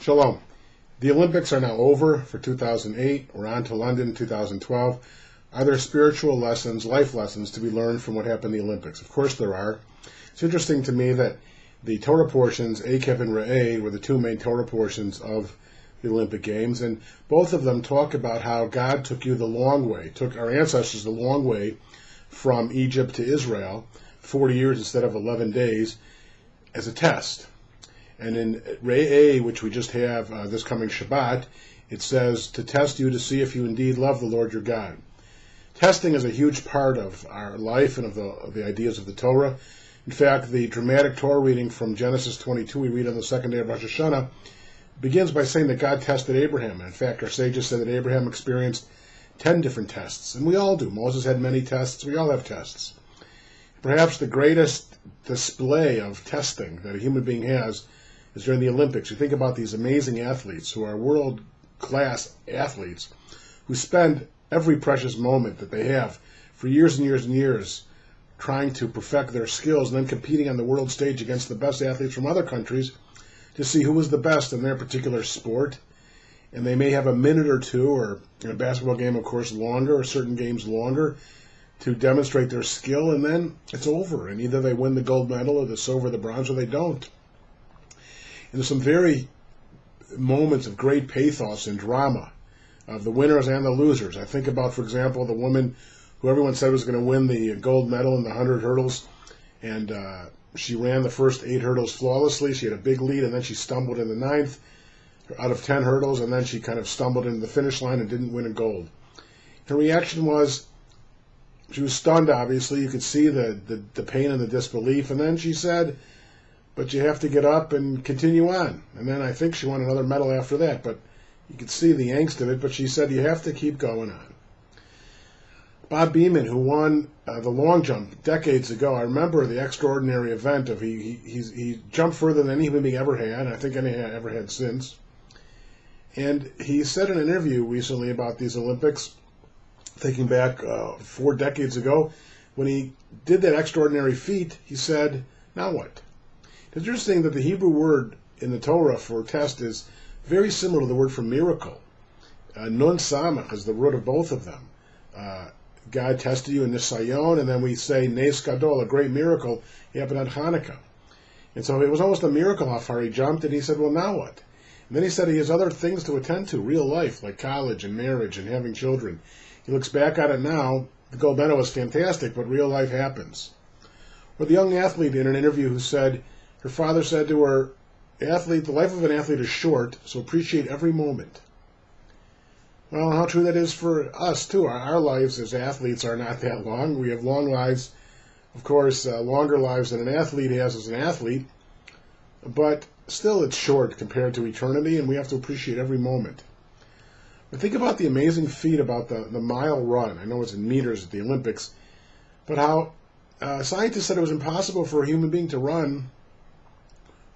Shalom. The Olympics are now over for 2008. We're on to London 2012. Are there spiritual lessons, life lessons to be learned from what happened in the Olympics? Of course there are. It's interesting to me that the Torah portions, Ekev and Re'eh, were the two main Torah portions of the Olympic Games, and both of them talk about how God took you the long way, took our ancestors the long way from Egypt to Israel, 40 years instead of 11 days, as a test. And in Re'eh, which we just have this coming Shabbat, it says to test you to see if you indeed love the Lord your God. Testing is a huge part of our life and of the ideas of the Torah. In fact, the dramatic Torah reading from Genesis 22 we read on the second day of Rosh Hashanah begins by saying that God tested Abraham. And in fact, our sages said that Abraham experienced 10 different tests. And we all do. Moses had many tests. We all have tests. Perhaps the greatest display of testing that a human being has is during the Olympics. You think about these amazing athletes who are world-class athletes who spend every precious moment that they have for years and years and years trying to perfect their skills and then competing on the world stage against the best athletes from other countries to see who was the best in their particular sport. And they may have a minute or two, or in a basketball game, of course, longer, or certain games longer, to demonstrate their skill, and then it's over. And either they win the gold medal or the silver, the bronze, or they don't. And there's some very moments of great pathos and drama of the winners and the losers. I think about, for example, the woman who everyone said was going to win the gold medal in the 100 hurdles, and she ran the first 8 hurdles flawlessly. She had a big lead, and then she stumbled in the 9th out of 10 hurdles, and then she kind of stumbled into the finish line and didn't win a gold. Her reaction was, she was stunned, obviously. You could see the pain and the disbelief, and then she said, but you have to get up and continue on. And then I think she won another medal after that, but you could see the angst of it, but she said you have to keep going on. Bob Beamon, who won the long jump decades ago, I remember the extraordinary event of he jumped further than any human being ever had, I think any ever had since. And he said in an interview recently about these Olympics, thinking back 4 decades ago, when he did that extraordinary feat, he said, now what? It's interesting that the Hebrew word in the Torah for test is very similar to the word for miracle. Nun samach is the root of both of them. God tested you in Nisayon, and then we say Nes Gadol, a great miracle, happened on Hanukkah. And so it was almost a miracle how far he jumped, and he said, well, now what? And then he said he has other things to attend to, real life, like college and marriage and having children. He looks back at it now, the gold medal was fantastic, but real life happens. Or the young athlete in an interview who said, her father said to her, athlete, the life of an athlete is short, so appreciate every moment. Well, how true that is for us, too. Our lives as athletes are not that long. We have long lives, of course, longer lives than an athlete has as an athlete, but still it's short compared to eternity, and we have to appreciate every moment. But think about the amazing feat about the mile run. I know it's in meters at the Olympics, but how scientists said it was impossible for a human being to run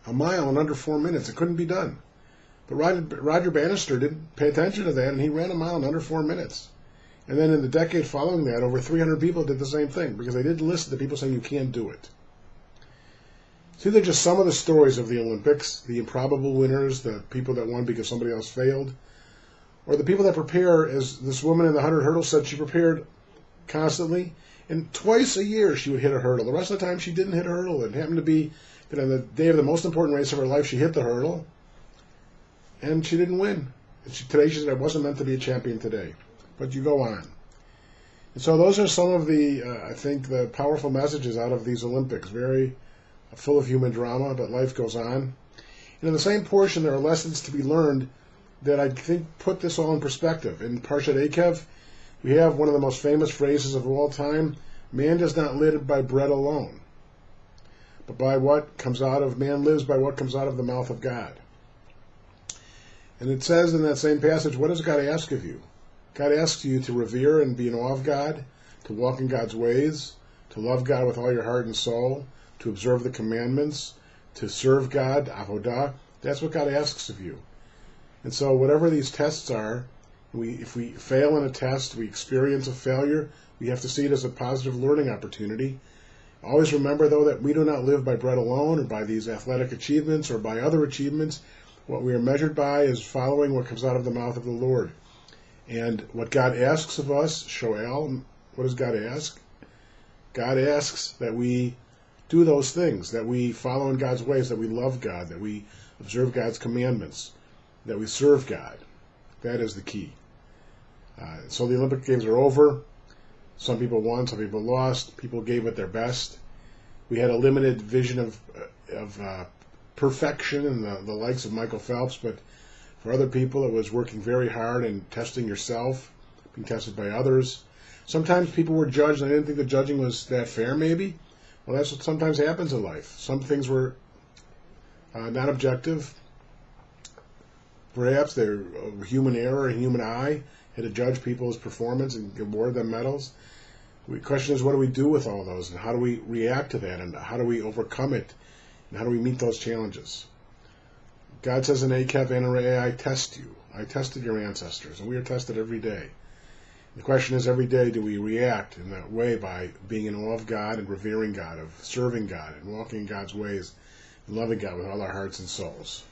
a mile in under 4 minutes. It couldn't be done. But Roger Bannister didn't pay attention to that, and he ran a mile in under 4 minutes. And then in the decade following that, over 300 people did the same thing, because they didn't listen to people saying you can't do it. See, they're just some of the stories of the Olympics, the improbable winners, the people that won because somebody else failed, or the people that prepare, as this woman in the 100 hurdles said, she prepared constantly, and twice a year she would hit a hurdle. The rest of the time she didn't hit a hurdle. It happened to be that on the day of the most important race of her life, she hit the hurdle, and she didn't win. Today she said, I wasn't meant to be a champion today. But you go on. And so those are some of the, I think, the powerful messages out of these Olympics. Very full of human drama, but life goes on. And in the same portion, there are lessons to be learned that I think put this all in perspective. In Parshat Ekev, we have one of the most famous phrases of all time, man does not live by bread alone, but by what comes out of, man lives by what comes out of the mouth of God. And it says in that same passage, what does God ask of you? God asks you to revere and be in awe of God, to walk in God's ways, to love God with all your heart and soul, to observe the commandments, to serve God, avodah. That's what God asks of you. And so whatever these tests are, if we fail in a test, we experience a failure, we have to see it as a positive learning opportunity. Always remember, though, that we do not live by bread alone or by these athletic achievements or by other achievements. What we are measured by is following what comes out of the mouth of the Lord. And what God asks of us, Shoel, what does God ask? God asks that we do those things, that we follow in God's ways, that we love God, that we observe God's commandments, that we serve God. That is the key. So the Olympic Games are over. Some people won, some people lost. People gave it their best. We had a limited vision of perfection and the likes of Michael Phelps, but for other people it was working very hard and testing yourself, being tested by others. Sometimes people were judged, and I didn't think the judging was that fair, maybe. Well, that's what sometimes happens in life. Some things were not objective. Perhaps they're human error, human eye, had to judge people's performance and award them medals. The question is, what do we do with all those, and how do we react to that, and how do we overcome it, and how do we meet those challenges? God says in Ekev Reah, I test you. I tested your ancestors, and we are tested every day. The question is, every day, do we react in that way by being in awe of God and revering God, of serving God and walking in God's ways and loving God with all our hearts and souls?